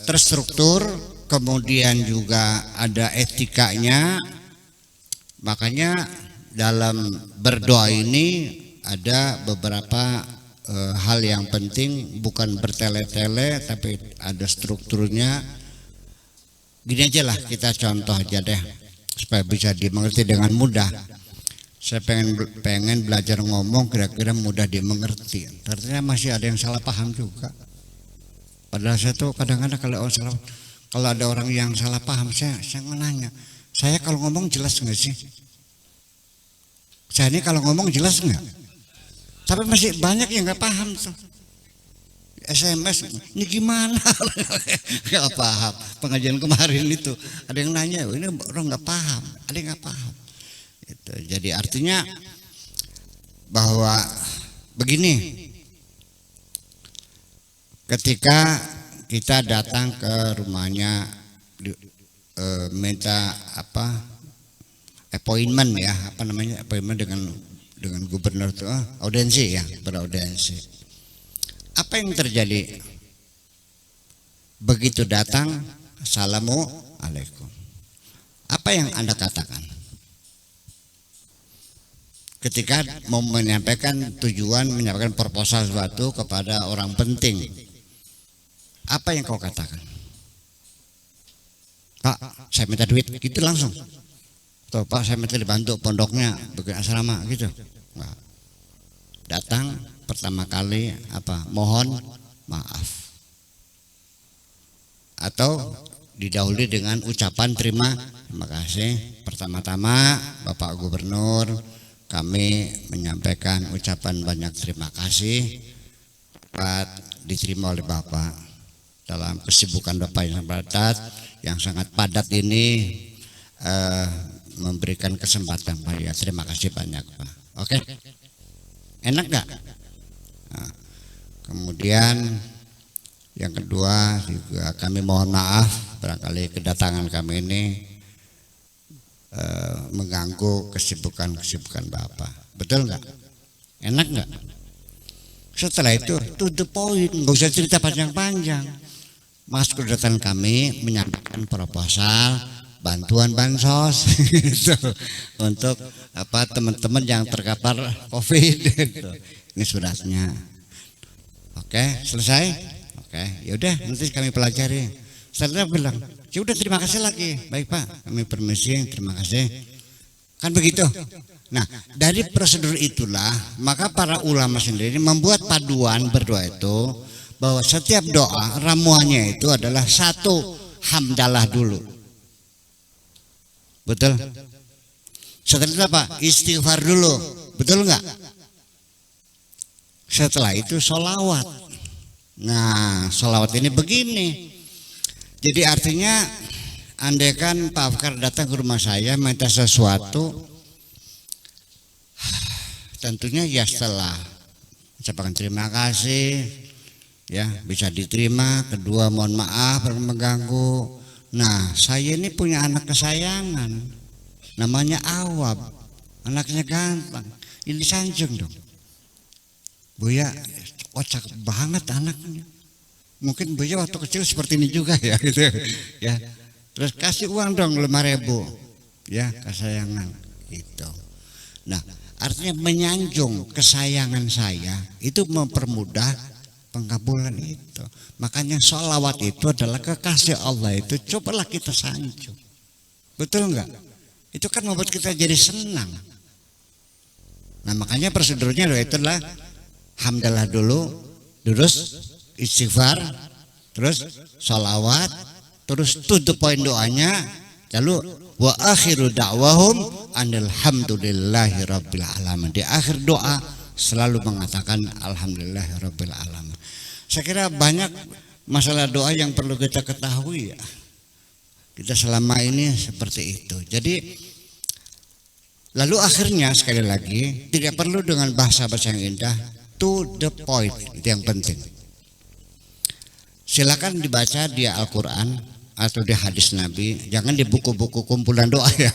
terstruktur, kemudian juga ada etikanya. Makanya dalam berdoa ini ada beberapa hal yang penting, bukan bertele-tele tapi ada strukturnya. Gini aja lah, kita contoh aja deh supaya bisa dimengerti dengan mudah. Saya pengen belajar ngomong kira-kira mudah dimengerti. Ternyata masih ada yang salah paham juga. Padahal saya tuh kadang-kadang kalau ada orang yang salah paham, saya nanya, saya kalau ngomong jelas nggak sih? Saya ini kalau ngomong jelas nggak? Tapi masih banyak yang nggak paham tuh. SMS ini gimana? Nggak paham. Pengajian kemarin itu ada yang nanya, ini orang nggak paham, ada yang nggak paham. Itu. Jadi artinya bahwa begini, ketika kita datang ke rumahnya minta appointment ya, appointment dengan gubernur itu, audiensi ya, beraudiensi. Apa yang terjadi? Begitu datang, assalamualaikum. Apa yang Anda katakan? Ketika mau menyampaikan menyampaikan proposal sesuatu kepada orang penting, apa yang kau katakan? Pak, saya minta duit, gitu langsung. Tuh Pak, saya minta dibantu pondoknya bikin asrama gitu. Nah, datang pertama kali mohon maaf, atau didahului dengan ucapan terima kasih. Pertama-tama Bapak Gubernur, kami menyampaikan ucapan banyak terima kasih dapat diterima oleh Bapak dalam kesibukan Bapak yang sangat padat ini, memberikan kesempatan Pak ya, terima kasih banyak Pak. Oke, enak gak? Nah, kemudian yang kedua juga kami mohon maaf barangkali kedatangan kami ini mengganggu kesibukan Bapak. Betul nggak? Enak nggak? Setelah itu to the point, nggak usah cerita panjang-panjang. Mas, kedatangan kami menyampaikan proposal bantuan bansos gitu, untuk teman-teman yang terkapar COVID gitu. Ini suratnya. Oke, selesai. Oke, yaudah nanti kami pelajari. Setelah bilang, ya udah terima kasih lagi. Baik Pak, kami permisi, terima kasih. Kan begitu. Nah, dari prosedur itulah maka para ulama sendiri membuat paduan berdoa itu, bahwa setiap doa ramuannya itu adalah satu, hamdalah dulu. Betul? Setelah itu apa? Istighfar dulu. Betul enggak? Setelah itu sholawat. Nah, sholawat ini begini. Jadi artinya, andaikan Pak Afkar datang ke rumah saya minta sesuatu, tentunya ya setelah ucapkan terima kasih, ya bisa diterima. Kedua, mohon maaf mengganggu. Nah, saya ini punya anak kesayangan, namanya Awab, anaknya ganteng. Ini sanjung dong. Buya, kocak banget anaknya. Mungkin Buya waktu kecil seperti ini juga ya, gitu ya. Terus kasih uang dong 5.000, ya kesayangan itu. Nah, artinya menyanjung kesayangan saya itu mempermudah pengkabulan itu. Makanya sholawat itu adalah kekasih Allah itu. Cobalah kita sanjung. Betul enggak? Itu kan membuat kita jadi senang. Nah, makanya prosedurnya itulah hamdalah dulu, terus istighfar, terus sholawat, terus to the point doanya, lalu wa akhiru da'wahum alhamdulillahi rabbil alamin. Di akhir doa selalu mengatakan alhamdulillahi rabbil alamin. Saya kira banyak masalah doa yang perlu kita ketahui ya. Kita selama ini seperti itu. Jadi lalu akhirnya sekali lagi tidak perlu dengan bahasa-bahasa yang indah, to the point, itu yang penting. Silakan dibaca di Al-Quran atau di hadis Nabi, jangan di buku-buku kumpulan doa ya.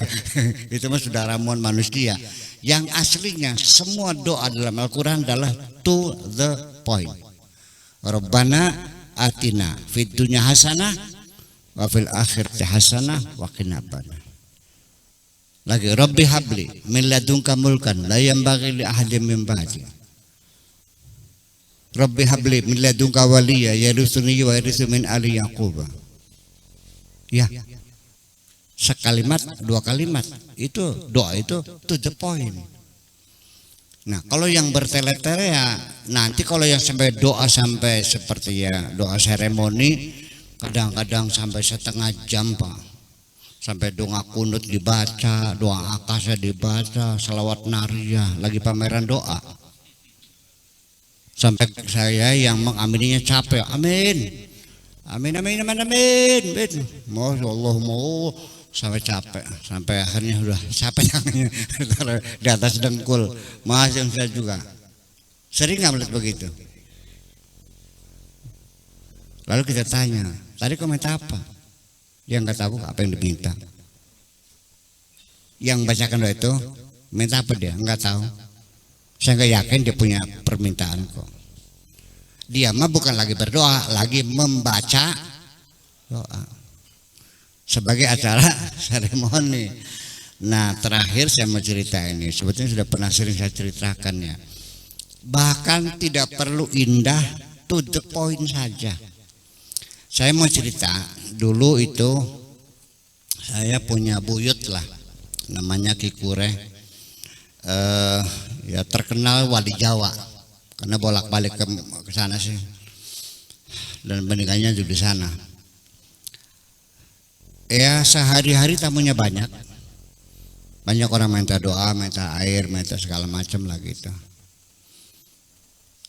Itu mah sudah ramuan manusia. Yang aslinya semua doa dalam Al-Quran adalah to the point. Rabbana atina fid dunya hasanah wa fil akhirati hasanah wa qina adzabannar. Lagi Rabbi habli min ladunka mulkan la yanbaghi li ahadin min ba'di. Rabbi habli min ladunka waliya yarithuni wa yarithu min ali Yaqub. Ya. Sekalimat, dua kalimat itu doa itu to the point. Nah, kalau yang bertele-tele ya nanti kalau yang sampai doa sampai seperti ya doa seremoni kadang-kadang sampai setengah jam Pak. Sampai doa kunut dibaca, doa akasa dibaca, salawat nariyah, lagi pameran doa. Sampai saya yang mengamininya capek. Amin. Amin amin amin amin. Masya Allah mau sampai capek, sampai akhirnya sudah capek tangannya di atas dengkul. Masih saya juga sering nggak melihat begitu. Lalu kita tanya, tadi kau minta apa? Dia nggak tahu apa yang diminta. Yang bacakan doa itu minta apa dia? Nggak tahu. Saya nggak yakin dia punya permintaan kok. Dia mah bukan lagi berdoa, lagi membaca doa sebagai acara seremoni. Nah, terakhir saya mau cerita ini. Sebetulnya sudah pernah sering saya ceritakan ya. Bahkan tidak perlu indah, to the point saja. Saya mau cerita dulu itu saya punya buyut lah, namanya Ki Kure. Ya terkenal wali Jawa karena bolak-balik ke sana sih. Dan pendidikannya juga di sana. Ya sehari-hari tamunya banyak. Banyak orang minta doa, minta air, minta segala macam lah gitu.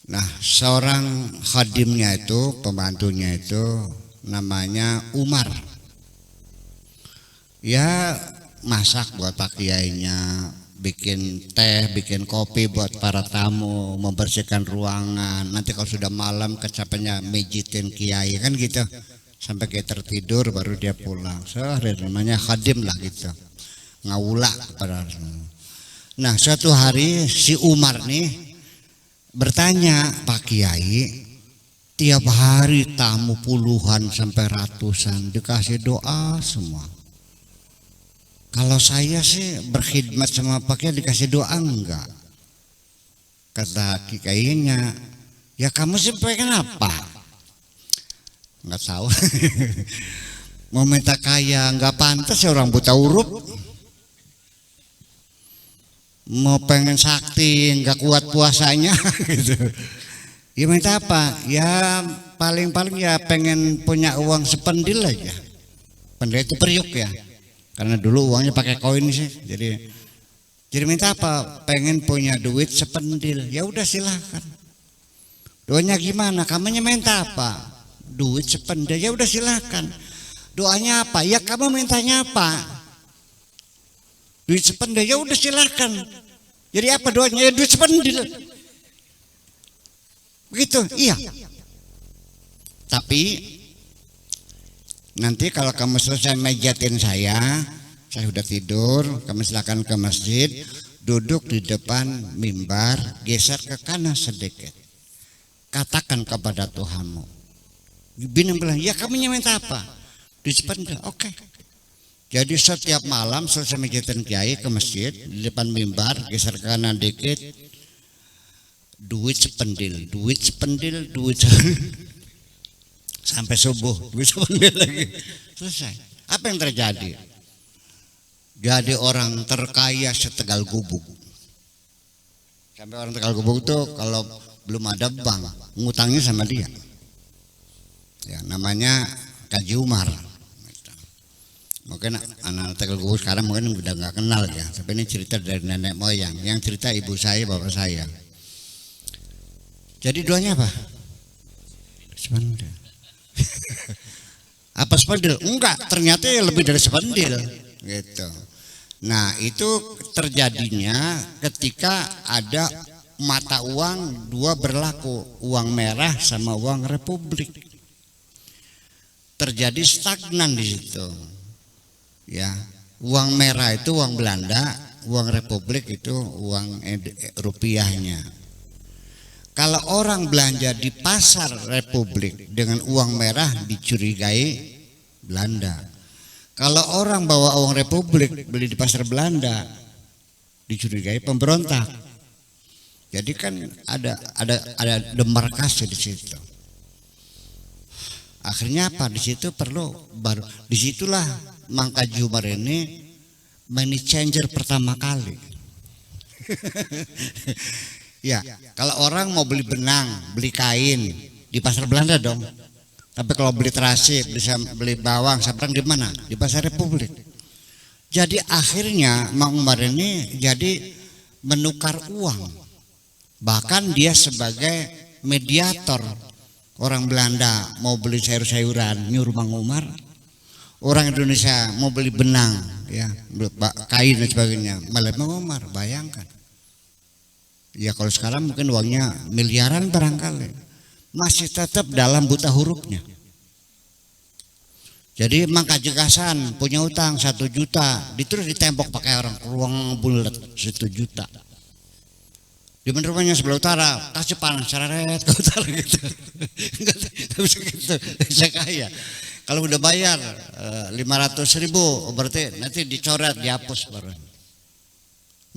Nah, seorang khadimnya itu, pembantunya itu namanya Umar. Ya masak buat pak kiainya, bikin teh, bikin kopi buat para tamu, membersihkan ruangan. Nanti kalau sudah malam kecapeannya mijitin kiai kan gitu. Sampai kayak tertidur baru dia pulang. Sehari namanya khadim lah gitu. Ngawula kepada. Nah, suatu hari si Umar nih bertanya, Pak Kiai, tiap hari tamu puluhan sampai ratusan dikasih doa semua. Kalau saya sih berkhidmat sama Pak Kiai dikasih doa enggak? Kata kikainya, ya kamu sih pengen apa? Nggak tahu. Mau minta kaya nggak pantas ya, orang buta huruf. Mau pengen sakti nggak kuat puasanya gitu. Ya minta apa? Ya paling-paling ya pengen punya uang sependil aja. Pendil itu periuk ya. Karena dulu uangnya pakai koin sih. Jadi minta apa? Pengen punya duit sependil. Ya udah silahkan. Doanya gimana? Kamunya minta apa? Duit sependil. Ya udah silahkan. Doanya apa? Ya kamu mintanya apa? Duit sependil. Ya udah silahkan. Jadi apa doanya? Ya duit sependil. Begitu. Iya. Tapi nanti kalau kamu selesai mejatin saya sudah tidur, kamu silakan ke masjid, duduk di depan mimbar, geser ke kanan sedikit. Katakan kepada Tuhanmu. Bini bilang, ya kamu minta apa? Di sependil, oke. Jadi setiap malam selesai mejatin kiai ke masjid, di depan mimbar, geser ke kanan dikit, duit sependil, duit sependil, duit sependil. Sampai subuh, duit sependil lagi. Selesai. Apa yang terjadi? Jadi orang terkaya setegal gubuk. Sampai orang Tegal Gubuk itu kalau belum ada bank, ngutangnya sama dia. Ya, namanya Kaji Umar. Mungkin anak Tegal Gubuk sekarang mungkin udah nggak kenal ya. Tapi ini cerita dari nenek moyang. Yang cerita ibu saya, bapak saya. Jadi doanya apa? Sependil. Apa sependil? Enggak, ternyata ya lebih dari sependil. Gitu. Nah itu terjadinya ketika ada mata uang dua berlaku, uang merah sama uang republik. Terjadi stagnan di situ. Ya, uang merah itu uang Belanda, uang republik itu uang rupiahnya. Kalau orang belanja di pasar republik dengan uang merah dicurigai Belanda. Kalau orang bawa uang republik beli di pasar Belanda dicurigai pemberontak. Jadi kan ada demarkasi di situ. Akhirnya apa? Di situ perlu baru disitulah Mang Kaji Umar ini money changer pertama kali. Ya, kalau orang mau beli benang, beli kain di pasar Belanda dong. Tapi kalau beli terasi, bisa beli bawang, sabrang di mana? Di pasar republik. Jadi akhirnya Mang Umar ini jadi menukar uang. Bahkan dia sebagai mediator. Orang Belanda mau beli sayur-sayuran nyuruh Mang Umar. Orang Indonesia mau beli benang, ya, kain dan sebagainya, malah Mang Umar. Bayangkan. Ya kalau sekarang mungkin uangnya miliaran barangkali. Masih tetap dalam buta hurufnya. Jadi Mang Kaji Kasan punya utang 1 juta, diterus ditembok pakai orang ruang bulat 1 juta. Di rumahnya sebelah utara, kasih panas seret ke utara gitu. Enggak bisa gitu, bisa kaya. Kalau udah bayar 500.000, berarti nanti dicoret, dihapus baru.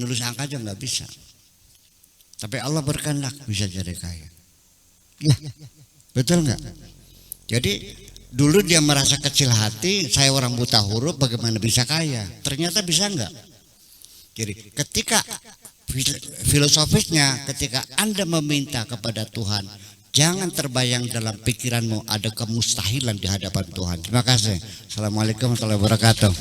Nulis angka aja nggak bisa. Tapi Allah berkehendak bisa jadi kaya. Ya, betul nggak? Jadi dulu dia merasa kecil hati, saya orang buta huruf, bagaimana bisa kaya? Ternyata bisa nggak? Jadi ketika filosofisnya, ketika Anda meminta kepada Tuhan, jangan terbayang dalam pikiranmu ada kemustahilan di hadapan Tuhan. Terima kasih. Assalamualaikum warahmatullahi wabarakatuh.